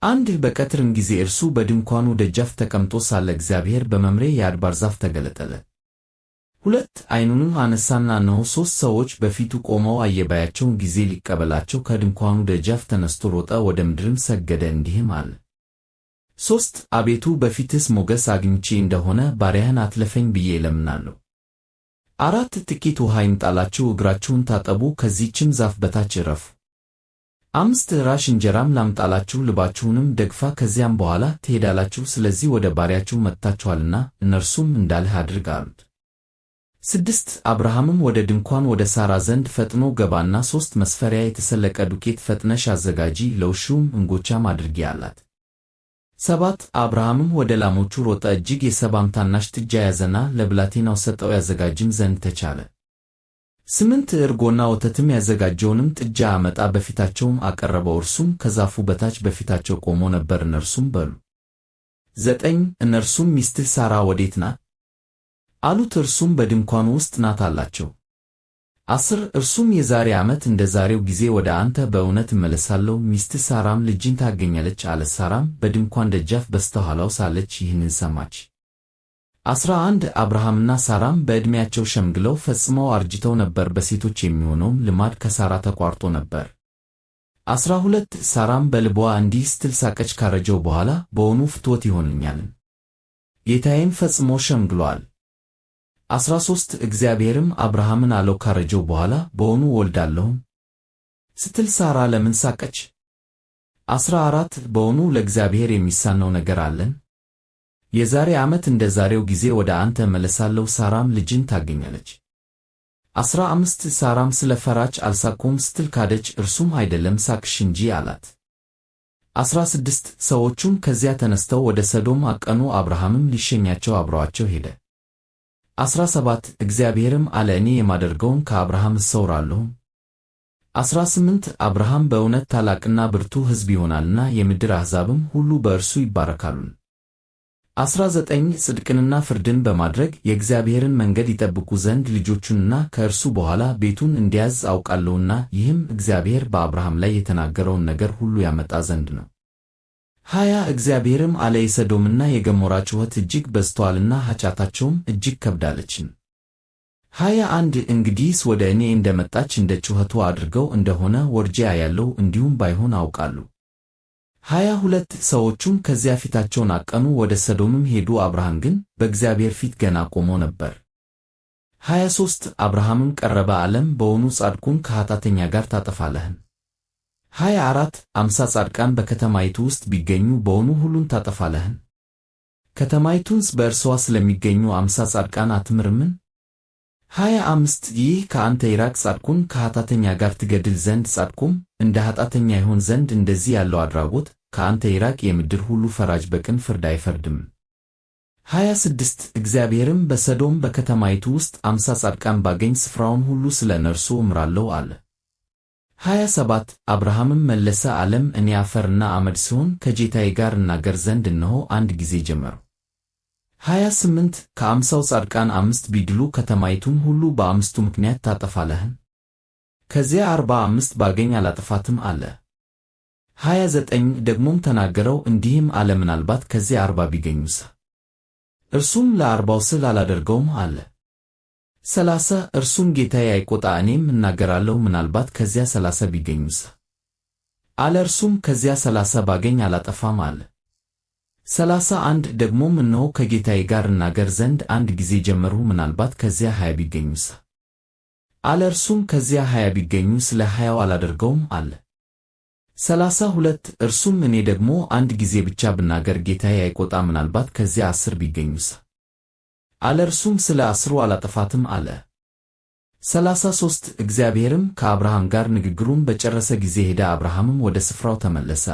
አንድ በቀትርም ጊዜ እርሱ በድንኳኑ ደጃፍ ተቀምጦ ሳለ እግዚአብሔር በመምሬ የአድባር ዛፍ ተገለጠለት። ሁለት ዓይኑንም አነሳና እነሆ ሦስት ሰዎች በፊቱ ቆመው አየ። ባያቸውም ጊዜ ሊቀበላቸው ከድንኳኑ ደጃፍ ተነስቶ ሮጠ፣ ወደ ምድርም ሰገደ፣ እንዲህም አለ። ሦስት አቤቱ በፊትስ ሞገስ አግኝቼ እንደሆነ ባሪያህን አትለፈኝ ብዬ እለምናለሁ። አራት ጥቂት ውሃ ይምጣላችሁ፣ እግራችሁን ታጠቡ፣ ከዚህችም ዛፍ በታች ዕረፉ። አምስት ራሽ እንጀራም ላምጣላችሁ፣ ልባችሁንም ደግፋ፣ ከዚያም በኋላ ትሄዳላችሁ፣ ስለዚህ ወደ ባሪያችሁ መጥታችኋልና እነርሱም እንዳልህ አድርግ አሉት። ስድስት አብርሃምም ወደ ድንኳን ወደ ሳራ ዘንድ ፈጥኖ ገባና 3 መስፈሪያ የተሰለቀ ዱቄት ፈጥነሽ አዘጋጂ፣ ለውሹም እንጎቻም አድርጊ አላት። ሰባት አብርሃምም ወደ ላሞቹ ሮጠ፣ እጅግ የሰባም ታናሽ ጥጃ ያዘና ለብላቴናው ሰጠው፣ ያዘጋጅም ዘንድ ተቻለ። 8 እርጎና ወተትም ያዘጋጀውንም ጥጃ አመጣ፣ በፊታቸውም አቀረበው፣ እርሱም ከዛፉ በታች በፊታቸው ቆሞ ነበር፣ እነርሱም በሉ። 9 እነርሱም ሚስትህ ሳራ ወዴት ናት አሉት፣ እርሱም በድንኳኑ ውስጥ ናት አላቸው። 10 እርሱም የዛሬ ዓመት እንደ ዛሬው ጊዜ ወደ አንተ በእውነት እመለሳለሁ፣ ሚስትህ ሳራም ልጅን ታገኛለች አለ። ሳራም በድንኳን ደጃፍ በስተኋላው ሳለች ይህንን ሰማች። 11 አብርሃምና ሳራም በዕድሜያቸው ሸምግለው ፈጽመው አርጅተው ነበር፣ በሴቶች የሚሆነውም ልማድ ከሳራ ተቋርጦ ነበር። 12 ሳራም በልቧ እንዲህ ስትል ሳቀች፣ ካረጀው በኋላ በውኑ ፍትወት ይሆንልኛልን? ጌታዬም ፈጽሞ ሸምግሎአል። 13 እግዚአብሔርም አብርሃምን አለው፣ ካረጀው በኋላ በውኑ እወልዳለሁን ስትል ሳራ ለምን ሳቀች? 14 በውኑ ለእግዚአብሔር የሚሳነው ነገር አለን? የዛሬ ዓመት እንደ ዛሬው ጊዜ ወደ አንተ እመለሳለሁ፣ ሳራም ልጅን ታገኛለች። 15 ሳራም ስለ ፈራች አልሳቅሁም ስትል ካደች፣ እርሱም አይደለም ሳቅሽ እንጂ አላት። 16 ሰዎቹም ከዚያ ተነስተው ወደ ሰዶም አቀኑ፣ አብርሃምም ሊሸኛቸው አብረዋቸው ሄደ። 17 እግዚአብሔርም አለ፣ እኔ የማደርገውን ከአብርሃም እሰውራለሁ። 18 አብርሃም በእውነት ታላቅና ብርቱ ሕዝብ ይሆናልና የምድር አሕዛብም ሁሉ በእርሱ ይባረካሉ። 19 ጽድቅንና ፍርድን በማድረግ የእግዚአብሔርን መንገድ ይጠብቁ ዘንድ ልጆቹንና ከእርሱ በኋላ ቤቱን እንዲያዝ አውቃለሁና፣ ይህም እግዚአብሔር በአብርሃም ላይ የተናገረውን ነገር ሁሉ ያመጣ ዘንድ ነው። 20 እግዚአብሔርም አለ፣ የሰዶምና የገሞራ ጩኸት እጅግ በዝቶአልና ኃጢአታቸውም እጅግ ከብዳለችን። 21 እንግዲህስ ወደ እኔ እንደመጣች እንደ ጩኸቱ አድርገው እንደሆነ ወርጄ አያለሁ፣ እንዲሁም ባይሆን አውቃለሁ። 22 ሰዎቹም ከዚያ ፊታቸውን አቀኑ፣ ወደ ሰዶምም ሄዱ። አብርሃም ግን በእግዚአብሔር ፊት ገና ቆሞ ነበር። 23 አብርሃምም ቀረበ አለም፣ በውኑ ጻድቁን ከኃጢአተኛ ጋር ታጠፋለህን? 24 50 ጻድቃን በከተማይቱ ውስጥ ቢገኙ በውኑ ሁሉን ታጠፋለህን? ከተማይቱንስ በእርስዋ ስለሚገኙ 50 ጻድቃን አትምርምን? 25 ይህ ከአንተ ይራቅ፣ ጻድቁን ከኃጢአተኛ ጋር ትገድል ዘንድ ጻድቁም እንደ ኃጢአተኛ ይሆን ዘንድ እንደዚህ ያለው አድራጎት ከአንተ ይራቅ፣ የምድር ሁሉ ፈራጅ በቅን ፍርድ አይፈርድም። 26 እግዚአብሔርም በሰዶም በከተማይቱ ውስጥ 50 ጻድቃን ባገኝ ስፍራውን ሁሉ ስለ እነርሱ እምራለሁ አለ። 27 አብርሃምም መለሰ አለም፣ እኔ አፈርና አመድ ስሆን ከጌታዬ ጋር እናገር ዘንድ እነሆ አንድ ጊዜ ጀመርሁ። 28 ከ50 ጻድቃን 5 ቢድሉ ከተማይቱን ሁሉ በ5ቱ ምክንያት ታጠፋለህን? ከዚያ 45 ባገኝ አላጠፋትም አለ። 29 ደግሞም ተናገረው እንዲህም አለ፣ ምናልባት ከዚያ 40 ቢገኙስ? እርሱም ለ40ው ስል አላደርገውም አለ። 30 እርሱም ጌታዬ አይቆጣ፣ እኔም እናገራለሁ፣ ምናልባት ከዚያ 30 ቢገኙስ? አለ። እርሱም ከዚያ 30 ባገኝ አላጠፋም አለ። 31 ደግሞም እነሆ ከጌታዬ ጋር እናገር ዘንድ አንድ ጊዜ ጀመርሁ፣ ምናልባት ከዚያ 20 ቢገኙስ? አለ። እርሱም ከዚያ 20 ቢገኙ ስለ 20ው አላደርገውም አለ። 32 እርሱም እኔ ደግሞ አንድ ጊዜ ብቻ ብናገር ጌታዬ አይቆጣ፣ ምናልባት ከዚያ 10 ቢገኙስ? አለ። እርሱም ስለ 10ሩ አላጠፋትም አለ። 33 እግዚአብሔርም ከአብርሃም ጋር ንግግሩን በጨረሰ ጊዜ ሄደ፣ አብርሃምም ወደ ስፍራው ተመለሰ።